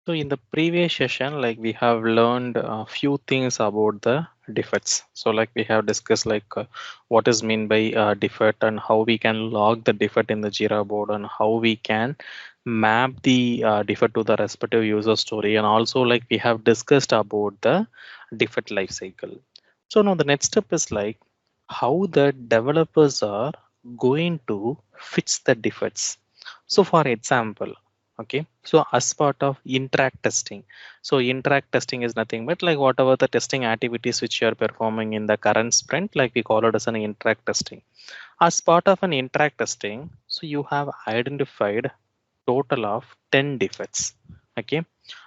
So in the previous session, like we have learned a few things about the defects. So like we have discussed what is mean by defect and how we can log the defect in the Jira board and how we can map the defect to the respective user story. And also like we have discussed about the defect lifecycle. So now the next step is like how the developers are going to fix the defects. So for example, okay, so as part of interact testing, so interact testing is nothing but like whatever the testing activities which you are performing in the current sprint, like we call it as an interact testing. As part of an interact testing, so you have identified total of 10 defects. Okay,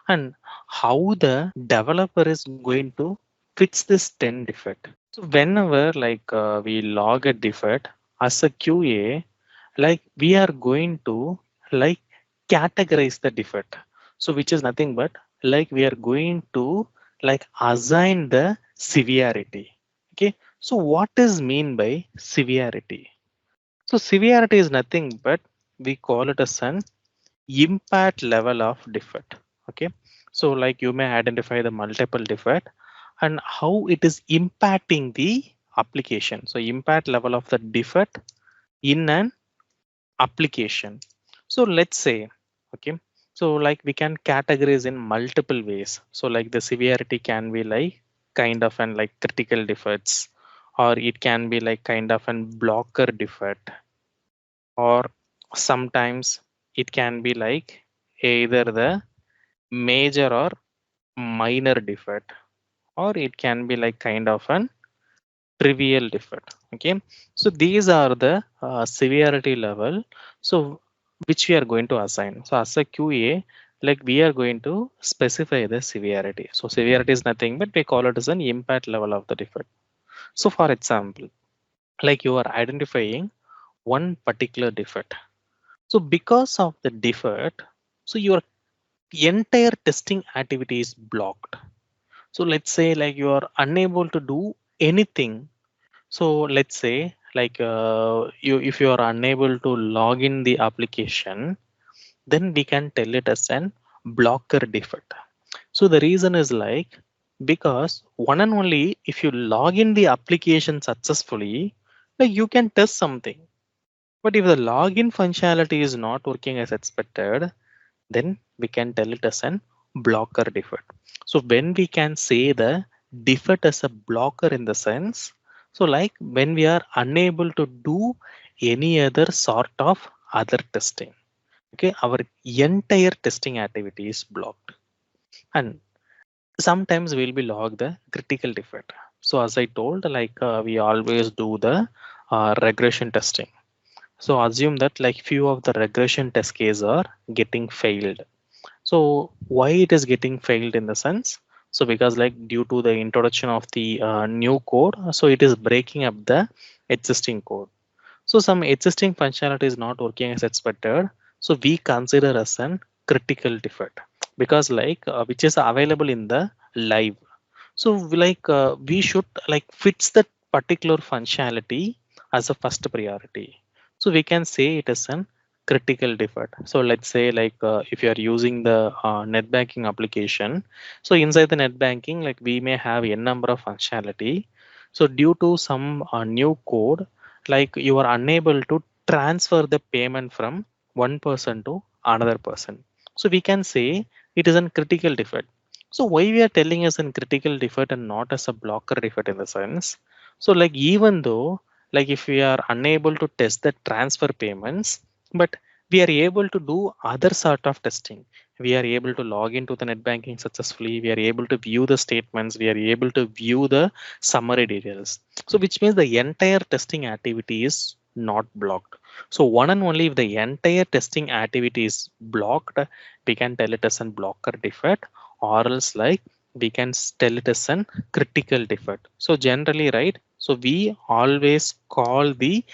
and how the developer is going to fix this 10 defect. So whenever we log a defect as a QA, like we are going to like categorize the defect. So which is nothing but like we are going to like assign the severity. Okay, so what is mean by severity? So severity is nothing but we call it as an impact level of defect. Okay, so like you may identify the multiple defect and how it is impacting the application. So impact level of the defect in an application. So let's say, okay, so like we can categorize in multiple ways. So like the severity can be like kind of an like critical defects, or it can be like kind of an blocker defect, or sometimes it can be like either the major or minor defect, or it can be like kind of an trivial defect. Okay, so these are the severity level, so which we are going to assign. So as a QA, like we are going to specify the severity. So severity is nothing but we call it as an impact level of the defect. So for example, like you are identifying one particular defect. So because of the defect, so your entire testing activity is blocked. So let's say like you are unable to do anything. So let's say you if you are unable to log in the application, then we can tell it as an blocker defect. So the reason is like because one and only if you log in the application successfully, like you can test something. But if the login functionality is not working as expected, then we can tell it as an blocker defect. So when we can say the defect as a blocker in the sense, so like when we are unable to do any other sort of other testing, okay, our entire testing activity is blocked. And sometimes we'll be log the critical defect. So as I told, we always do the regression testing. So assume that like few of the regression test cases are getting failed. So why it is getting failed in the sense? So because like due to the introduction of the new code, so it is breaking up the existing code. So some existing functionality is not working as expected. So we consider as an critical defect because which is available in the live. So we should like fix that particular functionality as a first priority. So we can say it is an critical defect. So let's say if you are using the net banking application, so inside the net banking, like we may have a number of functionality. So due to some new code, like you are unable to transfer the payment from one person to another person. So we can say it is a critical defect. So why we are telling as a critical defect and not as a blocker defect in the sense? So like even though like if we are unable to test the transfer payments, but we are able to do other sort of testing. We are able to log into the net banking successfully. We are able to view the statements. We are able to view the summary details. So which means the entire testing activity is not blocked. So one and only if the entire testing activity is blocked, we can tell it as a blocker defect, or else like we can tell it as an critical defect. So generally, right, so we always call the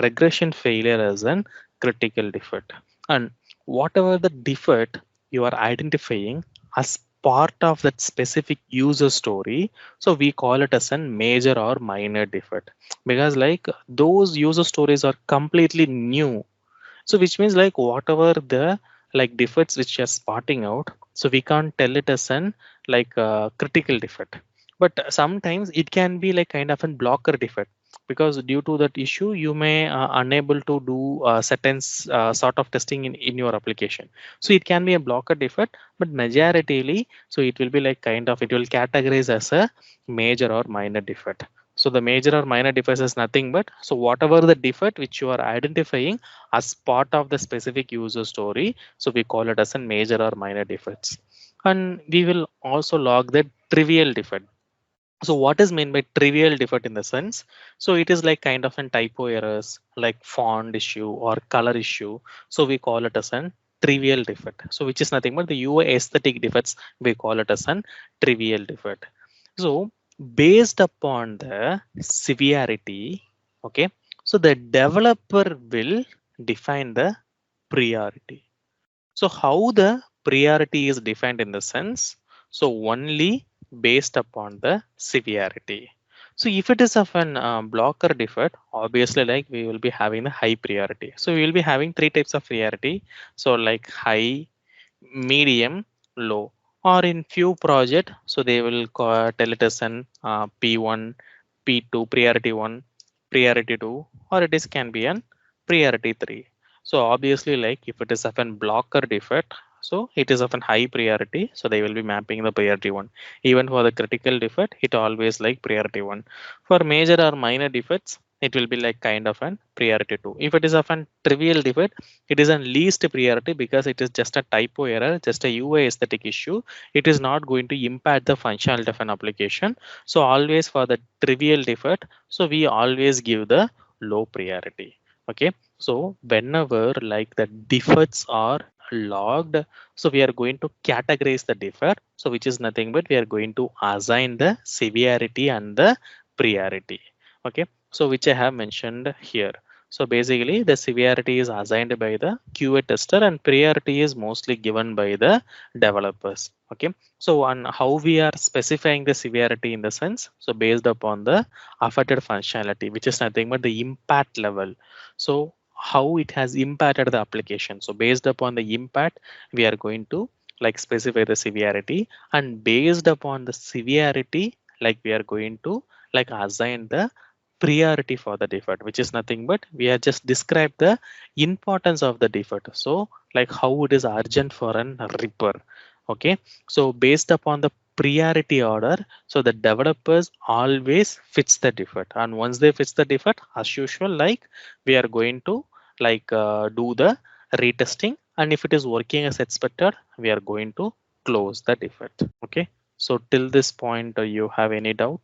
regression failure as an critical defect. And whatever the defect you are identifying as part of that specific user story, so we call it as a major or minor defect, because like those user stories are completely new. So which means like whatever the like defects which are spotting out, So we can't tell it as an like critical defect, but sometimes it can be like kind of a blocker defect, because due to that issue you may unable to do certain sort of testing in your application. So it can be a blocker defect, but majoritarily so it will be like kind of, it will categorize as a major or minor defect. So the major or minor defect is nothing but, so whatever the defect which you are identifying as part of the specific user story, so we call it as a major or minor defects. And we will also log the trivial defect. So what is meant by trivial defect in the sense? So it is like kind of an typo errors like font issue or color issue. So we call it as an trivial defect. So which is nothing but the UI aesthetic defects. We call it as an trivial defect. So based upon the severity, okay. So the developer will define the priority. So how the priority is defined in the sense? So only based upon the severity. So if it is of an blocker defect, obviously like we will be having the high priority. So we will be having three types of priority. So like high, medium, low, or in few project, so they will tell it as an P1, P2, priority 1, priority 2, or it is can be an priority 3. So obviously like if it is of an blocker defect, so it is of an high priority, so they will be mapping the priority 1. Even for the critical defect, it always like priority 1. For major or minor defects, it will be like kind of an priority 2. If it is of an trivial defect, it is an least priority because it is just a typo error, just a UI aesthetic issue. It is not going to impact the functionality of an application. So always for the trivial defect, so we always give the low priority. Okay, so whenever like the defects are logged, so we are going to categorize the defect, so which is nothing but we are going to assign the severity and the priority. Okay, so which I have mentioned here. So basically the severity is assigned by the QA tester and priority is mostly given by the developers. Okay, so on how we are specifying the severity in the sense, so based upon the affected functionality, which is nothing but the impact level. So how it has impacted the application. So based upon the impact, we are going to like specify the severity, and based upon the severity, like we are going to like assign the priority for the defect, which is nothing but we have just described the importance of the defect. So like how it is urgent for an repair. Okay, so based upon the priority order, so the developers always fits the defect, and once they fix the defect, as usual, like we are going to like do the retesting, and if it is working as expected, we are going to close the defect. Okay, so till this point, you have any doubt?